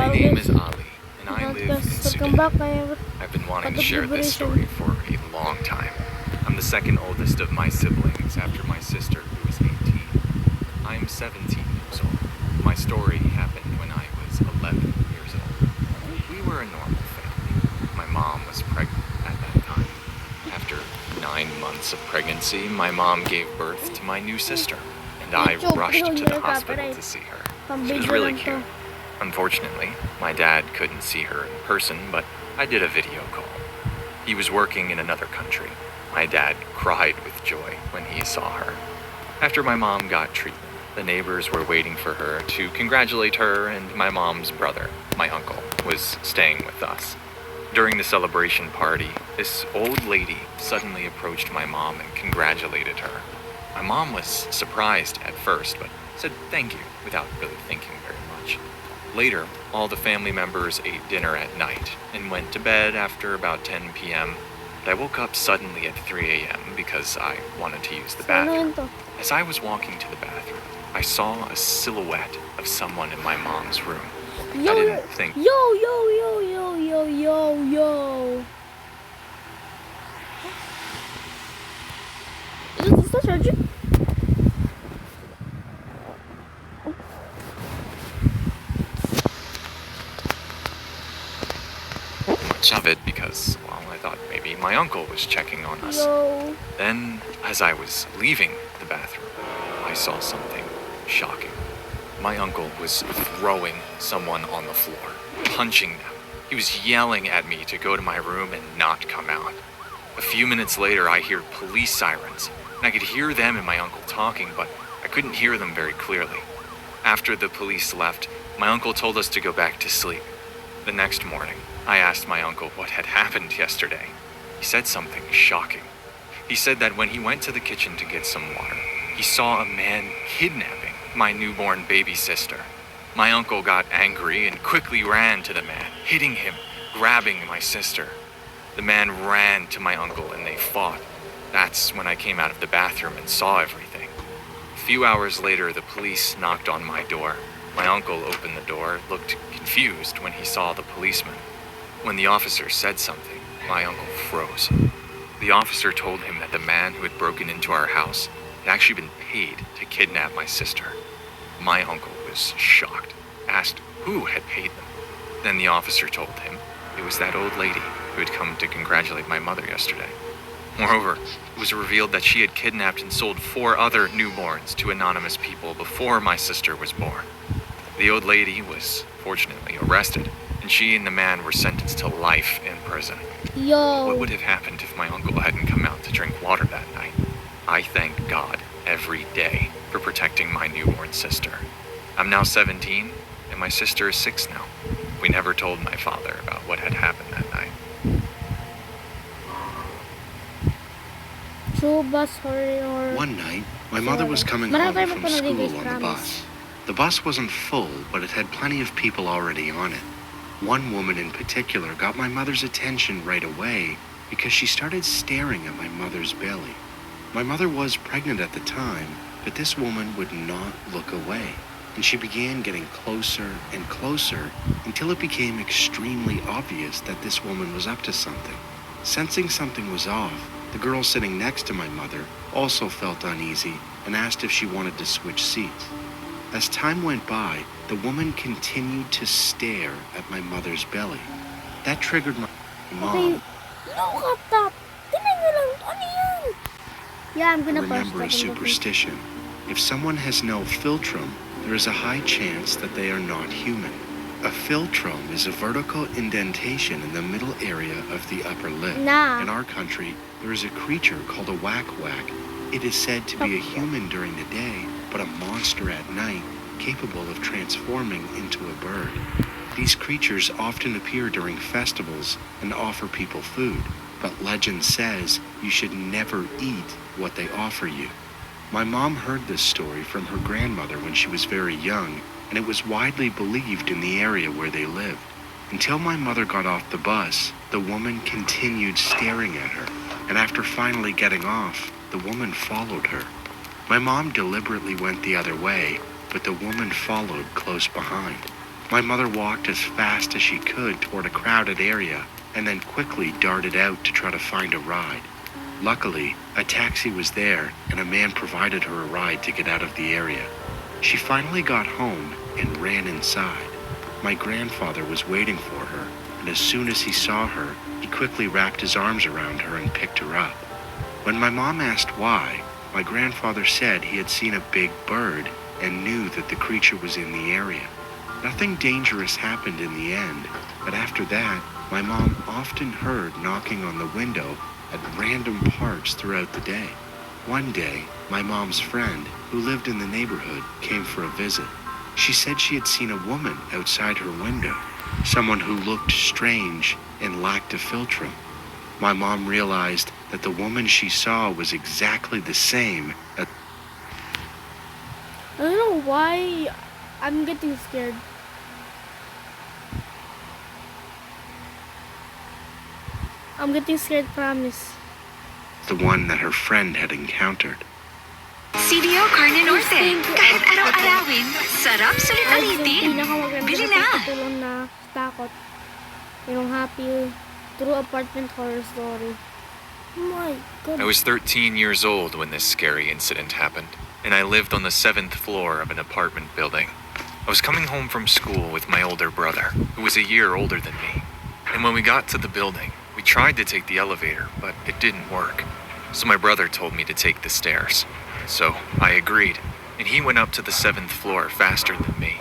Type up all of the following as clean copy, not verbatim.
My name is Ali, and I live in Sudan. I've been wanting to share this story for a long time. I'm the second oldest of my siblings after my sister, who is 18. I'm 17 years old. My story happened when I was 11 years old. We were a normal family. My mom was pregnant at that time. After 9 months of pregnancy, my mom gave birth to my new sister, and I rushed to the hospital to see her. She was really cute. Unfortunately, my dad couldn't see her in person, but I did a video call. He was working in another country. My dad cried with joy when he saw her. After my mom got treatment, the neighbors were waiting for her to congratulate her, and my mom's brother, my uncle, was staying with us. During the celebration party, this old lady suddenly approached my mom and congratulated her. My mom was surprised at first, but said thank you without really thinking very much. Later, all the family members ate dinner at night and went to bed after about 10 p.m. But I woke up suddenly at 3 a.m. because I wanted to use the bathroom. As I was walking to the bathroom, I saw a silhouette of someone in my mom's room. I didn't think... Yo. Is this surgery? much of it because, well, I thought maybe my uncle was checking on us. Yo. Then, as I was leaving the bathroom, I saw something shocking. My uncle was throwing someone on the floor, punching them. He was yelling at me to go to my room and not come out. A few minutes later, I hear police sirens, and I could hear them and my uncle talking, but I couldn't hear them very clearly. After the police left, my uncle told us to go back to sleep. The next morning, I asked my uncle what had happened yesterday. He said something shocking. He said that when he went to the kitchen to get some water, he saw a man kidnapping my newborn baby sister. My uncle got angry and quickly ran to the man, hitting him, grabbing my sister. The man ran to my uncle and they fought. That's when I came out of the bathroom and saw everything. A few hours later, the police knocked on my door. My uncle opened the door, looked confused when he saw the policeman. When the officer said something, my uncle froze. The officer told him that the man who had broken into our house had actually been paid to kidnap my sister. My uncle was shocked, asked who had paid them. Then the officer told him it was that old lady who had come to congratulate my mother yesterday. Moreover, it was revealed that she had kidnapped and sold 4 other newborns to anonymous people before my sister was born. The old lady was fortunately arrested, and she and the man were sentenced to life in prison. Yo. What would have happened if my uncle hadn't come out to drink water that night? I thank God every day for protecting my newborn sister. I'm now 17, and my sister is 6 now. We never told my father about what had happened that night. One night, my mother was coming home from school on the bus. The bus wasn't full, but it had plenty of people already on it. One woman in particular got my mother's attention right away because she started staring at my mother's belly. My mother was pregnant at the time, but this woman would not look away, and she began getting closer and closer until it became extremely obvious that this woman was up to something. Sensing something was off, the girl sitting next to my mother also felt uneasy and asked if she wanted to switch seats. As time went by, the woman continued to stare at my mother's belly. That triggered my mom. Yeah, I'm gonna Remember a superstition. If someone has no philtrum, there is a high chance that they are not human. A philtrum is a vertical indentation in the middle area of the upper lip. Nah. In our country, there is a creature called a whack-whack. It is said to be a human during the day, but a monster at night, capable of transforming into a bird. These creatures often appear during festivals and offer people food, but legend says you should never eat what they offer you. My mom heard this story from her grandmother when she was very young, and it was widely believed in the area where they lived. Until my mother got off the bus, the woman continued staring at her, and after finally getting off, the woman followed her. My mom deliberately went the other way, but the woman followed close behind. My mother walked as fast as she could toward a crowded area and then quickly darted out to try to find a ride. Luckily, a taxi was there and a man provided her a ride to get out of the area. She finally got home and ran inside. My grandfather was waiting for her, and as soon as he saw her, he quickly wrapped his arms around her and picked her up. When my mom asked why, my grandfather said he had seen a big bird and knew that the creature was in the area. Nothing dangerous happened in the end, but after that, my mom often heard knocking on the window at random parts throughout the day. One day, my mom's friend, who lived in the neighborhood, came for a visit. She said she had seen a woman outside her window, someone who looked strange and lacked a philtrum. My mom realized that the woman she saw was exactly the same as I don't know why I'm getting scared. I'm getting scared, promise. the one that her friend had encountered. CDO Carne Norte. Kahit araw-arawin, sarap sulit alitin. Bili na! Tulong na takot. Yung happy true apartment horror story. Oh my God. I was 13 years old when this scary incident happened, and I lived on the 7th floor of an apartment building. I was coming home from school with my older brother, who was a year older than me. And when we got to the building, we tried to take the elevator, but it didn't work. So my brother told me to take the stairs. So I agreed, and he went up to the 7th floor faster than me.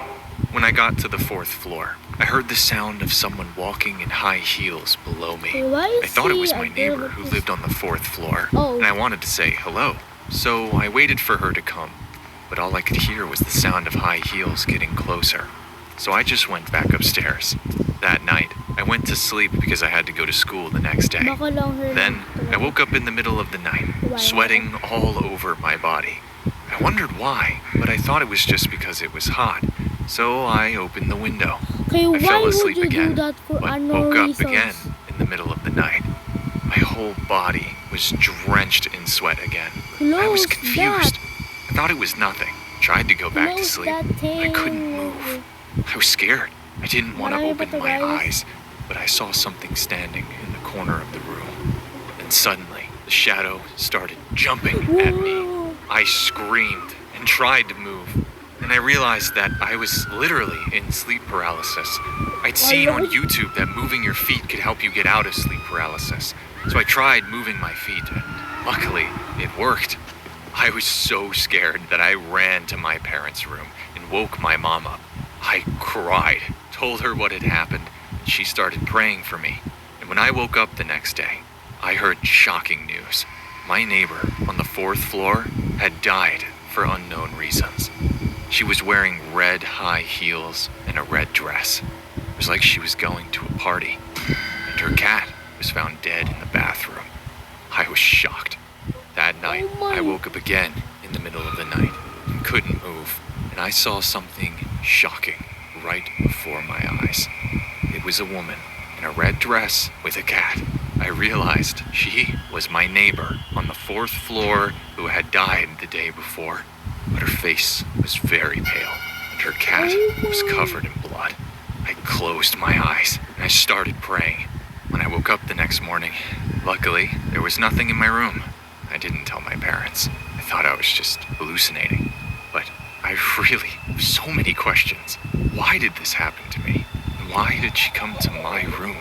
When I got to the 4th floor, I heard the sound of someone walking in high heels below me. Why I is thought it he was my up there neighbor with who his- lived on the 4th floor, Oh. and I wanted to say hello. So I waited for her to come, but all I could hear was the sound of high heels getting closer. So I just went back upstairs. That night, I went to sleep because I had to go to school the next day. Baka lang her Then I woke up in the middle of the night, sweating all over my body. I wondered why, but I thought it was just because it was hot. So I opened the window. Okay, I why fell would asleep you again, do that for but unknown woke up reasons? again in the middle of the night. My whole body was drenched in sweat again. I was Close confused. that. I thought it was nothing. Tried to go back to Close sleep. that I couldn't thing. move. I was scared. I didn't want to Marami open pa to, my guys. eyes, but I saw something standing in the corner of the room. And suddenly, the shadow started jumping at me. Whoa. I screamed and tried to move, and I realized that I was literally in sleep paralysis. I'd seen on YouTube that moving your feet could help you get out of sleep paralysis, so I tried moving my feet, and luckily, it worked. I was so scared that I ran to my parents' room and woke my mom up. I cried, told her what had happened, and she started praying for me. And when I woke up the next day, I heard shocking news. My neighbor on the 4th floor had died for unknown reasons. She was wearing red high heels and a red dress. It was like she was going to a party. And her cat was found dead in the bathroom. I was shocked. That night, Oh my- I woke up again in the middle of the night and couldn't move. And I saw something shocking right before my eyes. It was a woman in a red dress with a cat. I realized she was my neighbor on the 4th floor who had died the day before. But her face was very pale, and her cat was covered in blood. I closed my eyes, and I started praying. When I woke up the next morning, luckily, there was nothing in my room. I didn't tell my parents. I thought I was just hallucinating. But I really have so many questions. Why did this happen to me? And why did she come to my room?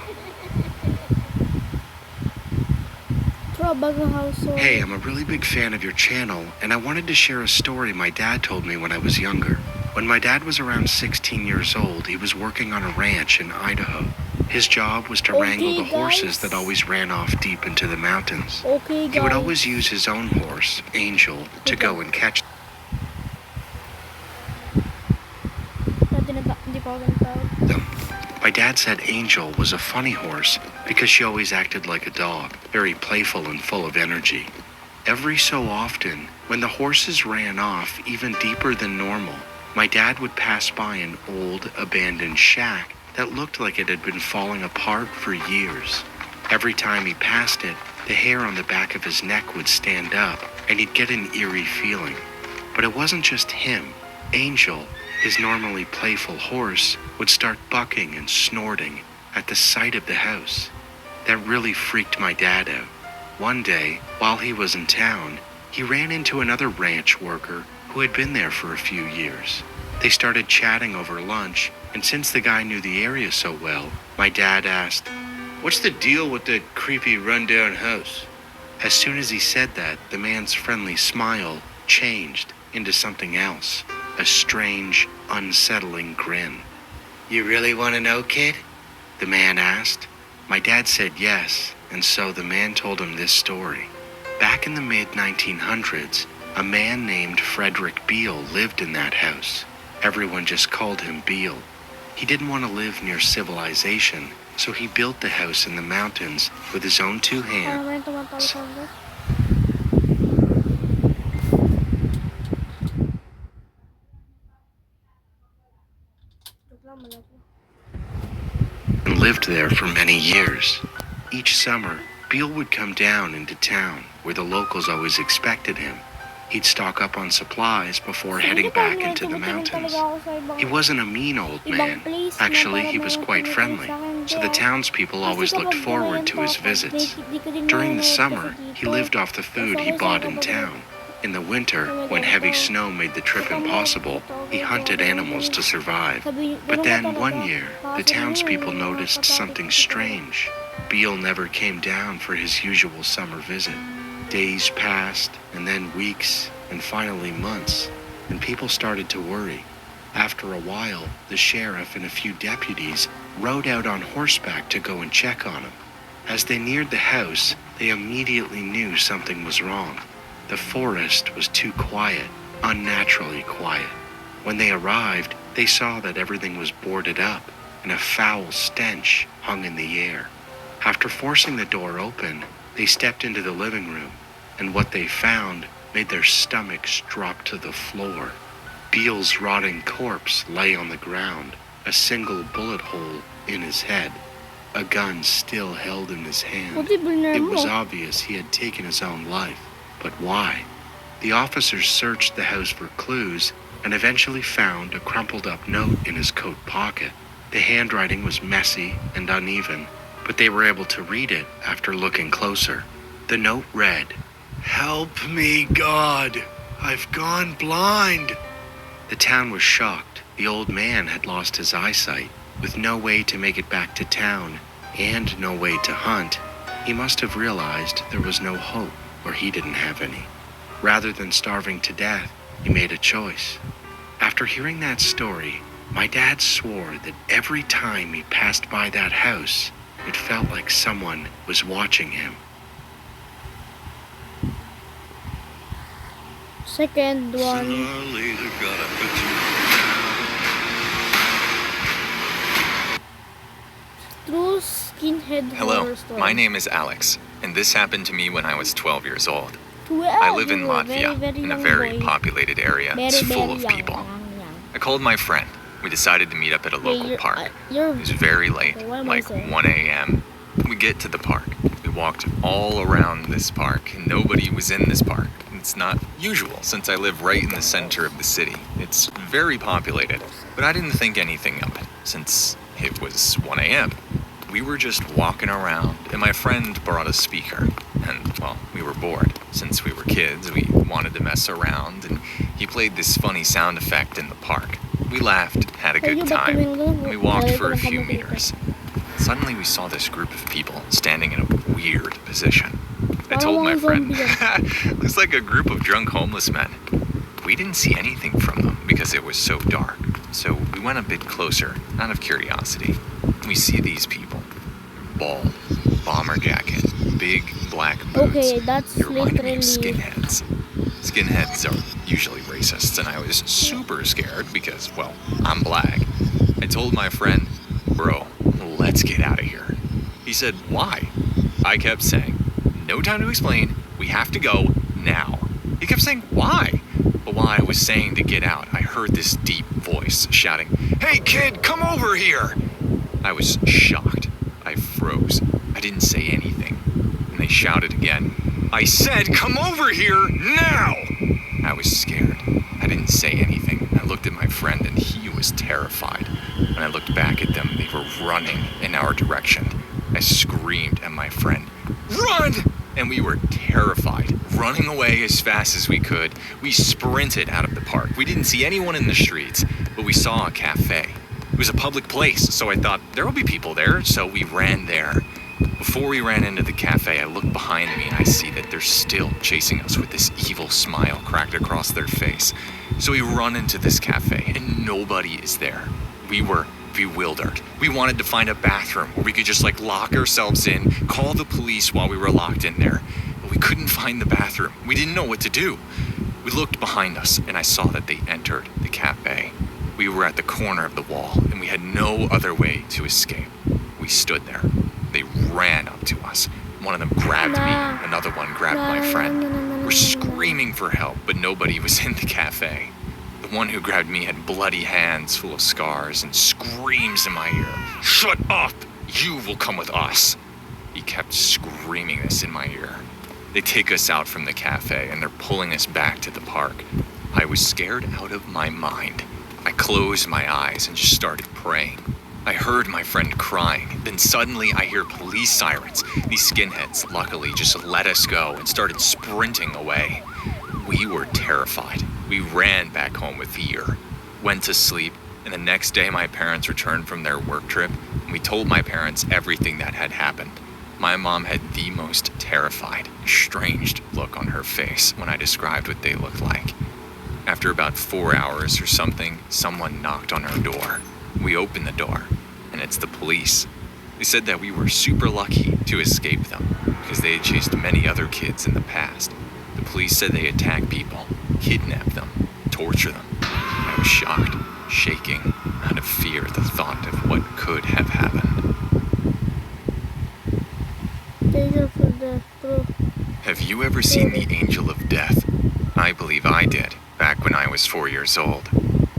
Bagong household. Hey, I'm a really big fan of your channel, and I wanted to share a story my dad told me when I was younger. When my dad was around 16 years old, he was working on a ranch in Idaho. His job was to Okay, wrangle the horses guys. that always ran off deep into the mountains. Okay, He would guys. always use his own horse, Angel, to go and catch Hindi pa ako ganito. them. My dad said Angel was a funny horse because she always acted like a dog, very playful and full of energy. Every so often, when the horses ran off even deeper than normal, my dad would pass by an old, abandoned shack that looked like it had been falling apart for years. Every time he passed it, the hair on the back of his neck would stand up, and he'd get an eerie feeling. But it wasn't just him. Angel, His normally playful horse would start bucking and snorting at the sight of the house. That really freaked my dad out. One day, while he was in town, he ran into another ranch worker who had been there for a few years. They started chatting over lunch, and since the guy knew the area so well, my dad asked, "What's the deal with that creepy rundown house?" As soon as he said that, the man's friendly smile changed into something else, a strange, unsettling grin. "You really want to know, kid?" the man asked. My dad said yes, and so the man told him this story. Back in the mid-1900s, a man named Frederick Beale lived in that house. Everyone just called him Beale. He didn't want to live near civilization, so he built the house in the mountains with his own two hands. Parang may tumatawag. And lived there for many years. Each summer, Beale would come down into town, where the locals always expected him. He'd stock up on supplies before heading back into the mountains. He wasn't a mean old man. Actually, he was quite friendly, so the townspeople always looked forward to his visits. During the summer, he lived off the food he bought in town. In the winter, when heavy snow made the trip impossible, he hunted animals to survive. But then one year, the townspeople noticed something strange. Beale never came down for his usual summer visit. Days passed, and then weeks, and finally months, and people started to worry. After a while, the sheriff and a few deputies rode out on horseback to go and check on him. As they neared the house, they immediately knew something was wrong. The forest was too quiet, unnaturally quiet. When they arrived, they saw that everything was boarded up, and a foul stench hung in the air. After forcing the door open, they stepped into the living room, and what they found made their stomachs drop to the floor. Beale's rotting corpse lay on the ground, a single bullet hole in his head, a gun still held in his hand. It was obvious he had taken his own life, but why? The officers searched the house for clues and eventually found a crumpled up note in his coat pocket. The handwriting was messy and uneven, but they were able to read it after looking closer. The note read, "Help me, God! I've gone blind!" The town was shocked. The old man had lost his eyesight. With no way to make it back to town and no way to hunt, he must have realized there was no hope, or he didn't have any. Rather than starving to death, he made a choice. After hearing that story, my dad swore that every time he passed by that house, it felt like someone was watching him. Second one. True skinhead Hello, horror story. my name is Alex, and this happened to me when I was 12 years old. 12, I live in you were Latvia, very in a young very boy. populated area. It's full of people. I called my friend. We decided to meet up at a local park. It was very late, So what am I like saying? 1 a.m. We get to the park. We walked all around this park, and nobody was in this park. It's not usual since I live right in the center of the city. It's very populated, but I didn't think anything of it since it was 1 a.m. We were just walking around, and my friend brought a speaker. And, well, we were bored. Since we were kids, we wanted to mess around, and he played this funny sound effect in the park. We laughed, had a good time, and we walked for a few meters. Suddenly we saw this group of people standing in a weird position. I told my friend, looks like a group of drunk homeless men. We didn't see anything from them because it was so dark, so we went a bit closer, out of curiosity. We see these people. Bald, bomber jacket, big black boots. Okay, that's They reminded me of literally- skinheads. Skinheads are usually racists, and I was super scared because, well, I'm black. I told my friend, "Bro, let's get out of here." He said, "Why?" I kept saying, "No time to explain. We have to go now." He kept saying, "Why?" But while I was saying to get out, I heard this deep voice shouting, "Hey kid, come over here!" I was shocked. I froze. I didn't say anything. And they shouted again, "I said come over here now!" I was scared. I didn't say anything. I looked at my friend and he was terrified. When I looked back at them, they were running in our direction. I screamed at my friend, "Run!" And we were terrified, running away as fast as we could. We sprinted out of the park. We didn't see anyone in the streets, but we saw a cafe. It was a public place, so I thought there will be people there, so we ran there. Before we ran into the cafe, I look behind me and I see that they're still chasing us with this evil smile cracked across their face. So we run into this cafe and nobody is there. We were bewildered. We wanted to find a bathroom where we could just lock ourselves in, call the police while we were locked in there. But we couldn't find the bathroom. We didn't know what to do. We looked behind us and I saw that they entered the cafe. We were at the corner of the wall and we had no other way to escape. We stood there. They ran up to us. One of them grabbed me, another one grabbed my friend. We're screaming for help, but nobody was in the cafe. The one who grabbed me had bloody hands full of scars and screams in my ear, "Shut up! You will come with us!" He kept screaming this in my ear. They take us out from the cafe and they're pulling us back to the park. I was scared out of my mind. I closed my eyes and just started praying. I heard my friend crying. Then suddenly I hear police sirens. These skinheads luckily just let us go and started sprinting away. We were terrified. We ran back home with fear, went to sleep, and the next day my parents returned from their work trip and we told my parents everything that had happened. My mom had the most terrified, estranged look on her face when I described what they looked like. After about 4 hours or something, someone knocked on our door. We opened the door, and it's the police. They said that we were super lucky to escape them because they had chased many other kids in the past. The police said they attack people, kidnap them, torture them. I was shocked, shaking, out of fear at the thought of what could have happened. Have you ever seen the Angel of Death? I believe I did, back when I was 4 years old.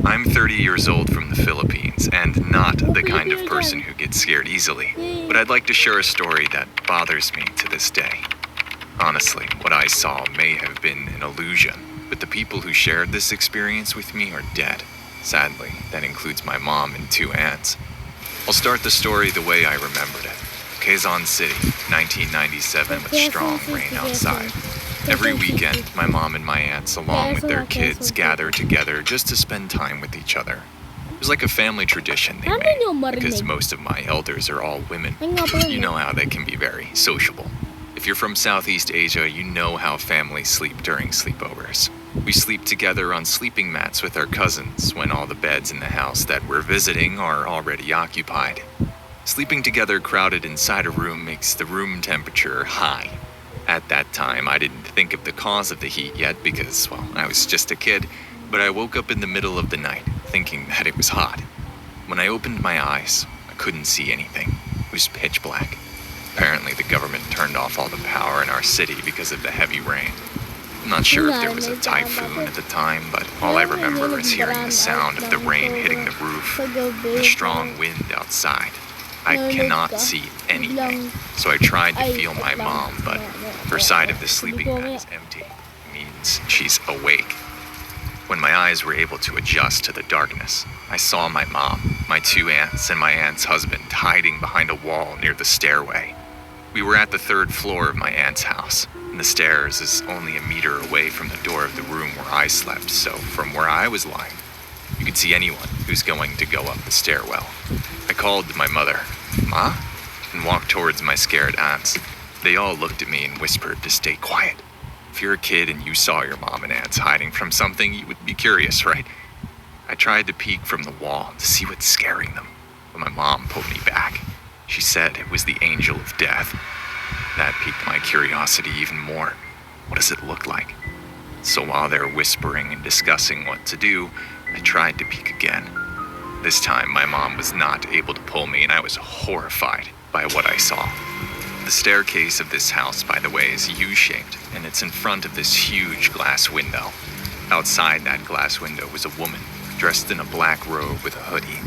I'm 30 years old from the Philippines and not the kind of person who gets scared easily, but I'd like to share a story that bothers me to this day. Honestly, what I saw may have been an illusion, but the people who shared this experience with me are dead. Sadly, that includes my mom and 2 aunts. I'll start the story the way I remembered it. Quezon City, 1997, with strong rain outside. Every weekend, my mom and my aunts, along with their kids, gather together just to spend time with each other. It was like a family tradition they made, because most of my elders are all women. You know how they can be very sociable. If you're from Southeast Asia, you know how families sleep during sleepovers. We sleep together on sleeping mats with our cousins when all the beds in the house that we're visiting are already occupied. Sleeping together crowded inside a room makes the room temperature high. At that time, I didn't think of the cause of the heat yet because, well, I was just a kid, but I woke up in the middle of the night thinking that it was hot. When I opened my eyes, I couldn't see anything. It was pitch black. Apparently, the government turned off all the power in our city because of the heavy rain. I'm not sure if there was a typhoon at the time, but all I remember is hearing the sound of the rain hitting the roof and the strong wind outside. I cannot see anything, so I tried to feel my mom, but her side of the sleeping mat is empty. It means she's awake. When my eyes were able to adjust to the darkness, I saw my mom, my 2 aunts, and my aunt's husband hiding behind a wall near the stairway. We were at the 3rd floor of my aunt's house, and the stairs is only a meter away from the door of the room where I slept, so from where I was lying, you could see anyone who's going to go up the stairwell. I called to my mother, "Ma?" and walked towards my scared aunts. They all looked at me and whispered to stay quiet. If you're a kid and you saw your mom and aunts hiding from something, you would be curious, right? I tried to peek from the wall to see what's scaring them, but my mom pulled me back. She said it was the Angel of Death. That piqued my curiosity even more. What does it look like? So while they're whispering and discussing what to do, I tried to peek again. This time, my mom was not able to pull me, and I was horrified by what I saw. The staircase of this house, by the way, is U-shaped, and it's in front of this huge glass window. Outside that glass window was a woman, dressed in a black robe with a hoodie.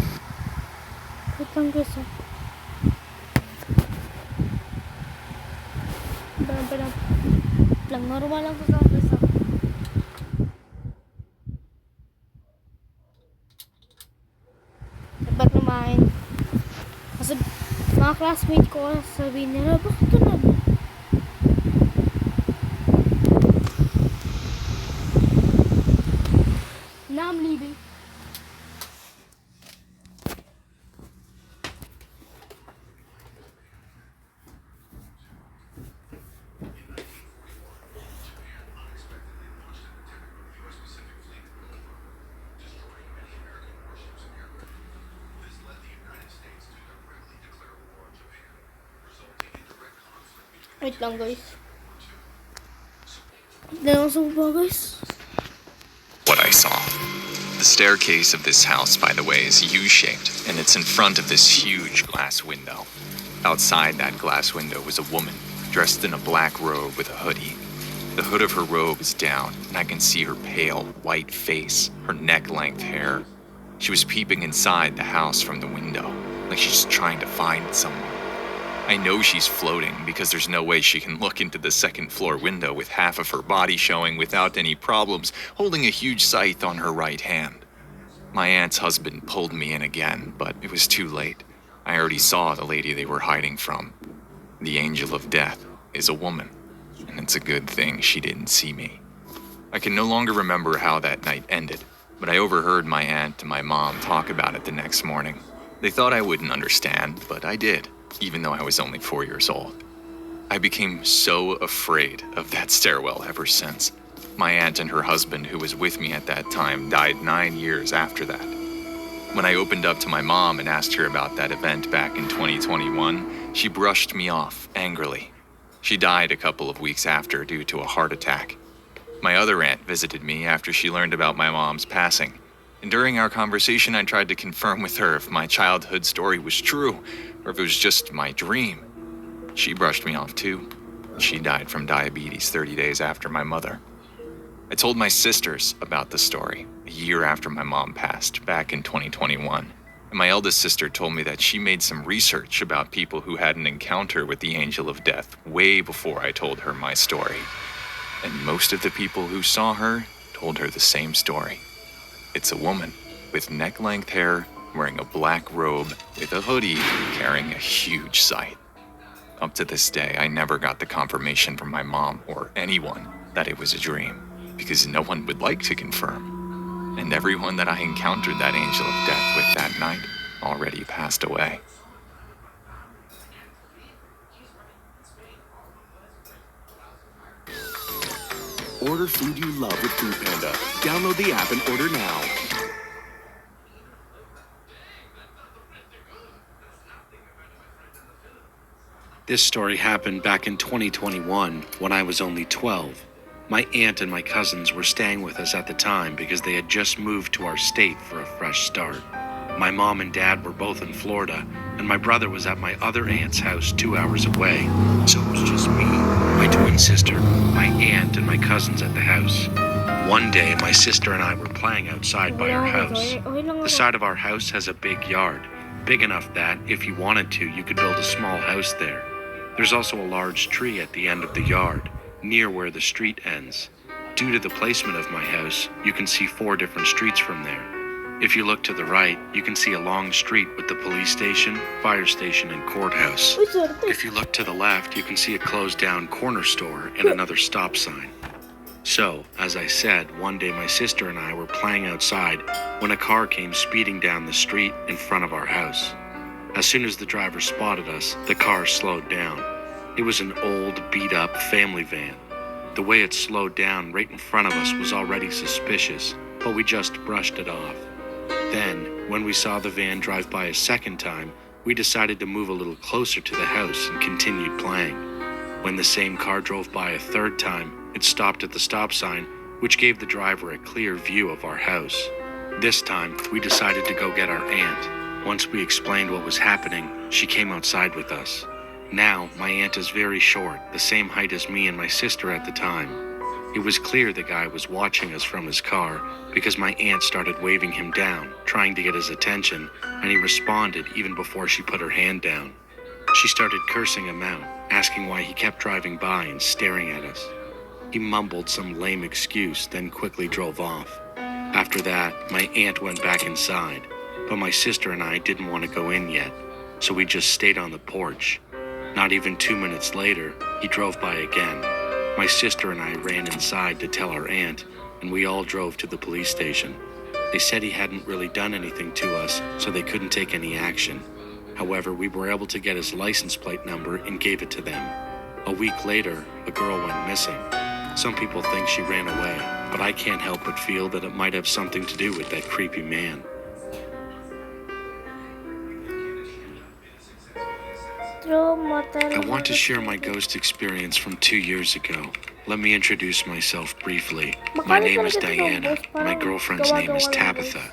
Lang normal lang sa mga classmate ko, sabihin nila, bakit ka na? Now I'm leaving. Wait lang guys. Guys. What I saw. The staircase of this house, by the way, is U-shaped, and it's in front of this huge glass window. Outside that glass window was a woman, dressed in a black robe with a hoodie. The hood of her robe is down, and I can see her pale, white face, her neck-length hair. She was peeping inside the house from the window, like she's trying to find someone. I know she's floating because there's no way she can look into the second floor window with half of her body showing without any problems, holding a huge scythe on her right hand. My aunt's husband pulled me in again, but it was too late. I already saw the lady they were hiding from. The angel of death is a woman, and it's a good thing she didn't see me. I can no longer remember how that night ended, but I overheard my aunt and my mom talk about it the next morning. They thought I wouldn't understand, but I did. Even though I was only 4 years old. I became so afraid of that stairwell ever since. My aunt and her husband, who was with me at that time, died 9 years after that. When I opened up to my mom and asked her about that event back in 2021, she brushed me off angrily. She died a couple of weeks after due to a heart attack. My other aunt visited me after she learned about my mom's passing. And during our conversation, I tried to confirm with her if my childhood story was true, or if it was just my dream. She brushed me off too. She died from diabetes 30 days after my mother. I told my sisters about the story a year after my mom passed, back in 2021. And my eldest sister told me that she made some research about people who had an encounter with the angel of death way before I told her my story. And most of the people who saw her told her the same story. It's a woman with neck-length hair, wearing a black robe, with a hoodie, carrying a huge scythe. Up to this day, I never got the confirmation from my mom or anyone that it was a dream, because no one would like to confirm. And everyone that I encountered that angel of death with that night already passed away. Order food you love with Foodpanda. Download the app and order now. This story happened back in 2021 when I was only 12. My aunt and my cousins were staying with us at the time because they had just moved to our state for a fresh start. My mom and dad were both in Florida, and my brother was at my other aunt's house 2 hours away. So it was just me, my twin sister, my aunt, and my cousins at the house. One day, my sister and I were playing outside by our house. The side of our house has a big yard, big enough that, if you wanted to, you could build a small house there. There's also a large tree at the end of the yard, near where the street ends. Due to the placement of my house, you can see 4 different streets from there. If you look to the right, you can see a long street with the police station, fire station, and courthouse. If you look to the left, you can see a closed-down corner store and another stop sign. So, as I said, one day my sister and I were playing outside when a car came speeding down the street in front of our house. As soon as the driver spotted us, the car slowed down. It was an old, beat-up family van. The way it slowed down right in front of us was already suspicious, but we just brushed it off. Then, when we saw the van drive by a second time, we decided to move a little closer to the house and continued playing. When the same car drove by a third time, it stopped at the stop sign, which gave the driver a clear view of our house. This time, we decided to go get our aunt. Once we explained what was happening, she came outside with us. Now, my aunt is very short, the same height as me and my sister at the time. It was clear the guy was watching us from his car because my aunt started waving him down, trying to get his attention, and he responded even before she put her hand down. She started cursing him out, asking why he kept driving by and staring at us. He mumbled some lame excuse, then quickly drove off. After that, my aunt went back inside, but my sister and I didn't want to go in yet. so we just stayed on the porch. Not even 2 minutes later, he drove by again. My sister and I ran inside to tell our aunt, and we all drove to the police station. They said he hadn't really done anything to us, so they couldn't take any action. However, we were able to get his license plate number and gave it to them. A week later, a girl went missing. Some people think she ran away, but I can't help but feel that it might have something to do with that creepy man. I want to share my ghost experience from 2 years ago. Let me introduce myself briefly. My name is Diana. My girlfriend's name is Tabitha.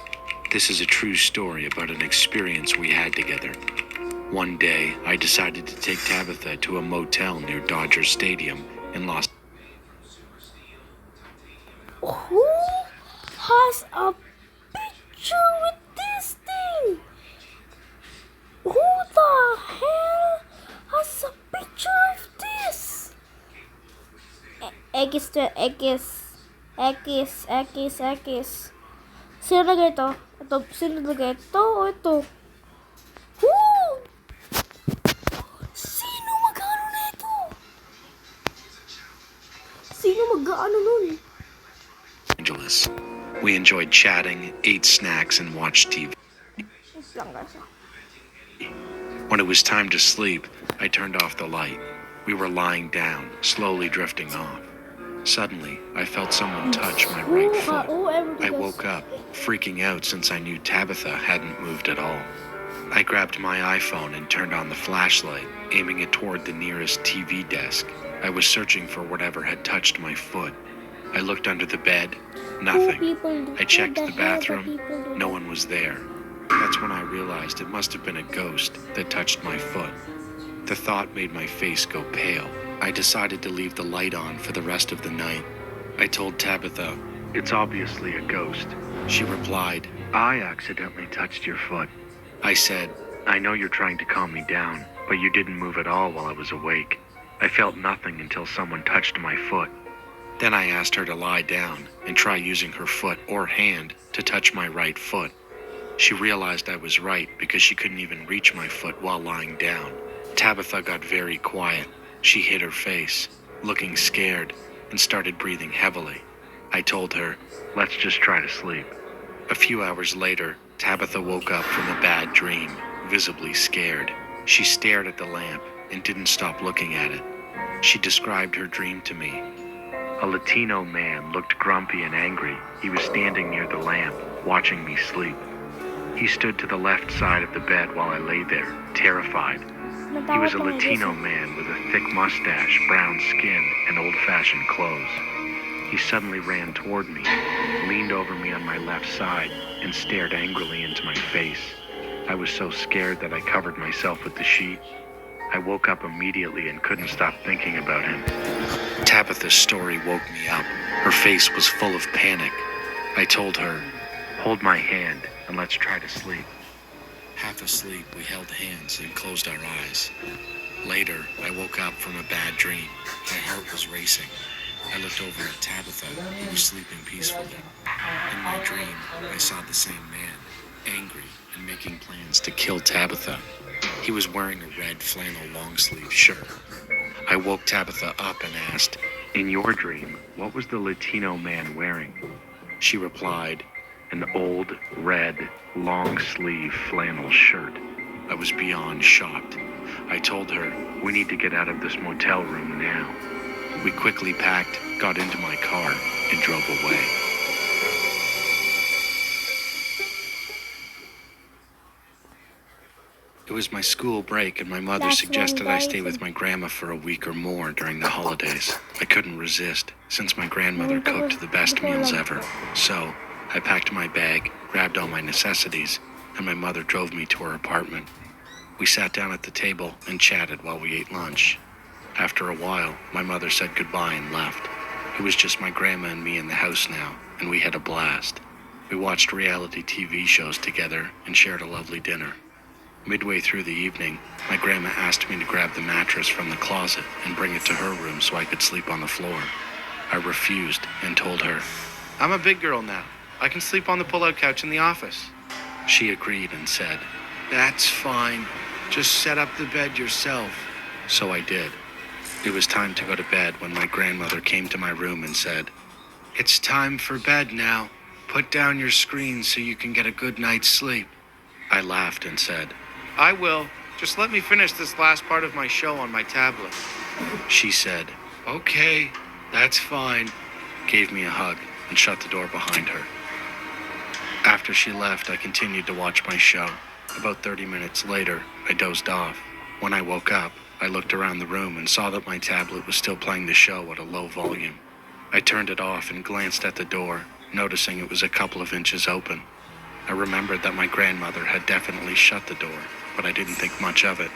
This is a true story about an experience we had together. One day, I decided to take Tabitha to a motel near Dodger Stadium in Los Who has a picture with this thing? Who the hell has a picture of this? X. Sino nagay ito? Sino nagay ito o ito? Woo! Sino mag-ano na ito? Sino mag-ano nun? Angeles. We enjoyed chatting, ate snacks, and watched TV. When it was time to sleep, I turned off the light. We were lying down, slowly drifting off. Suddenly, I felt someone touch my right foot. I woke up, freaking out since I knew Tabitha hadn't moved at all. I grabbed my iPhone and turned on the flashlight, aiming it toward the nearest TV desk. I was searching for whatever had touched my foot. I looked under the bed. Nothing. I checked the bathroom. No one was there. That's when I realized it must have been a ghost that touched my foot. The thought made my face go pale. I decided to leave the light on for the rest of the night. I told Tabitha, "It's obviously a ghost." She replied, "I accidentally touched your foot." I said, "I know you're trying to calm me down, but you didn't move at all while I was awake. I felt nothing until someone touched my foot." Then I asked her to lie down and try using her foot or hand to touch my right foot. She realized I was right because she couldn't even reach my foot while lying down. Tabitha got very quiet. She hid her face, looking scared, and started breathing heavily. I told her, "Let's just try to sleep." A few hours later, Tabitha woke up from a bad dream, visibly scared. She stared at the lamp and didn't stop looking at it. She described her dream to me. A Latino man looked grumpy and angry. He was standing near the lamp, watching me sleep. He stood to the left side of the bed while I lay there, terrified. He was a Latino man with a thick mustache, brown skin, and old-fashioned clothes. He suddenly ran toward me, leaned over me on my left side, and stared angrily into my face. I was so scared that I covered myself with the sheet. I woke up immediately and couldn't stop thinking about him. Tabitha's story woke me up. Her face was full of panic. I told her, "Hold my hand and let's try to sleep." Half asleep, we held hands and closed our eyes. Later, I woke up from a bad dream. My heart was racing. I looked over at Tabitha, who was sleeping peacefully. In my dream, I saw the same man, angry and making plans to kill Tabitha. He was wearing a red flannel long-sleeve shirt. I woke Tabitha up and asked, "In your dream, what was the Latino man wearing?" She replied, "An old, red, long-sleeve flannel shirt." I was beyond shocked. I told her, "We need to get out of this motel room now." We quickly packed, got into my car, and drove away. It was my school break, and my mother suggested I stay with my grandma for a week or more during the holidays. I couldn't resist, since my grandmother cooked the best meals ever. So, I packed my bag, grabbed all my necessities, and my mother drove me to her apartment. We sat down at the table and chatted while we ate lunch. After a while, my mother said goodbye and left. It was just my grandma and me in the house now, and we had a blast. We watched reality TV shows together and shared a lovely dinner. Midway through the evening, my grandma asked me to grab the mattress from the closet and bring it to her room so I could sleep on the floor. I refused and told her, "I'm a big girl now. I can sleep on the pull-out couch in the office." She agreed and said, "That's fine. Just set up the bed yourself. So I did. It was time to go to bed when my grandmother came to my room and said, "It's time for bed now. Put down your screen so you can get a good night's sleep." I laughed and said, "I will. Just let me finish this last part of my show on my tablet." She said, "Okay, that's fine," gave me a hug, and shut the door behind her. After she left, I continued to watch my show. About 30 minutes later, I dozed off. When I woke up, I looked around the room and saw that my tablet was still playing the show at a low volume. I turned it off and glanced at the door, noticing it was a couple of inches open. I remembered that my grandmother had definitely shut the door, but I didn't think much of it,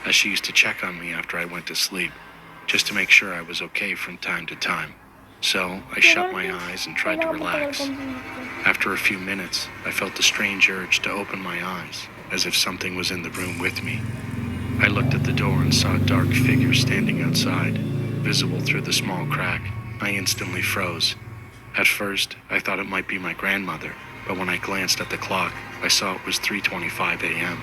as she used to check on me after I went to sleep, just to make sure I was okay from time to time. So I shut my eyes and tried to relax. After a few minutes, I felt a strange urge to open my eyes, as if something was in the room with me. I looked at the door and saw a dark figure standing outside, visible through the small crack. I instantly froze. At first, I thought it might be my grandmother, but when I glanced at the clock, I saw it was 3:25 a.m.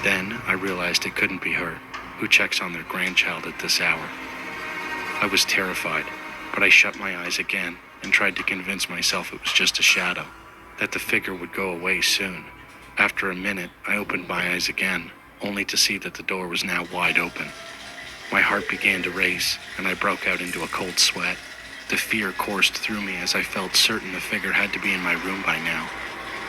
Then I realized it couldn't be her. Who checks on their grandchild at this hour? I was terrified, but I shut my eyes again and tried to convince myself it was just a shadow, that the figure would go away soon. After a minute, I opened my eyes again, only to see that the door was now wide open. My heart began to race, and I broke out into a cold sweat. The fear coursed through me as I felt certain the figure had to be in my room by now.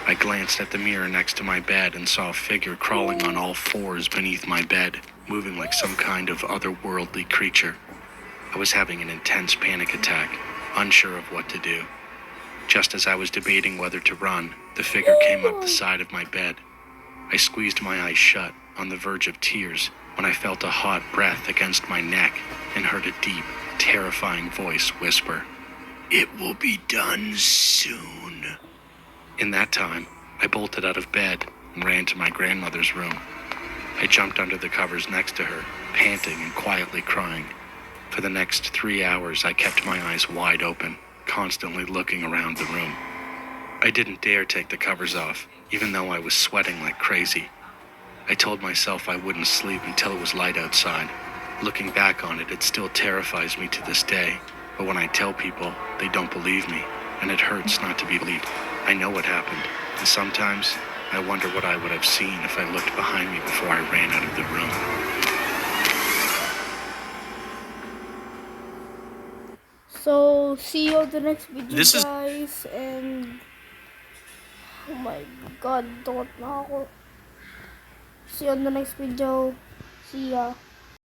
I glanced at the mirror next to my bed and saw a figure crawling on all fours beneath my bed, moving like some kind of otherworldly creature. I was having an intense panic attack, unsure of what to do. Just as I was debating whether to run, the figure came up the side of my bed. I squeezed my eyes shut, on the verge of tears, when I felt a hot breath against my neck and heard a deep, terrifying voice whisper, "It will be done soon." In that time, I bolted out of bed and ran to my grandmother's room. I jumped under the covers next to her, panting and quietly crying. For the next 3 hours, I kept my eyes wide open, constantly looking around the room. I didn't dare take the covers off, even though I was sweating like crazy. I told myself I wouldn't sleep until it was light outside. Looking back on it, it still terrifies me to this day. But when I tell people, they don't believe me, and it hurts not to be believed. I know what happened, and sometimes I wonder what I would have seen if I looked behind me before I ran out of the room. So, see you on the next video, This is- guys. And, oh my god, don't na ako. See you on the next video. See ya.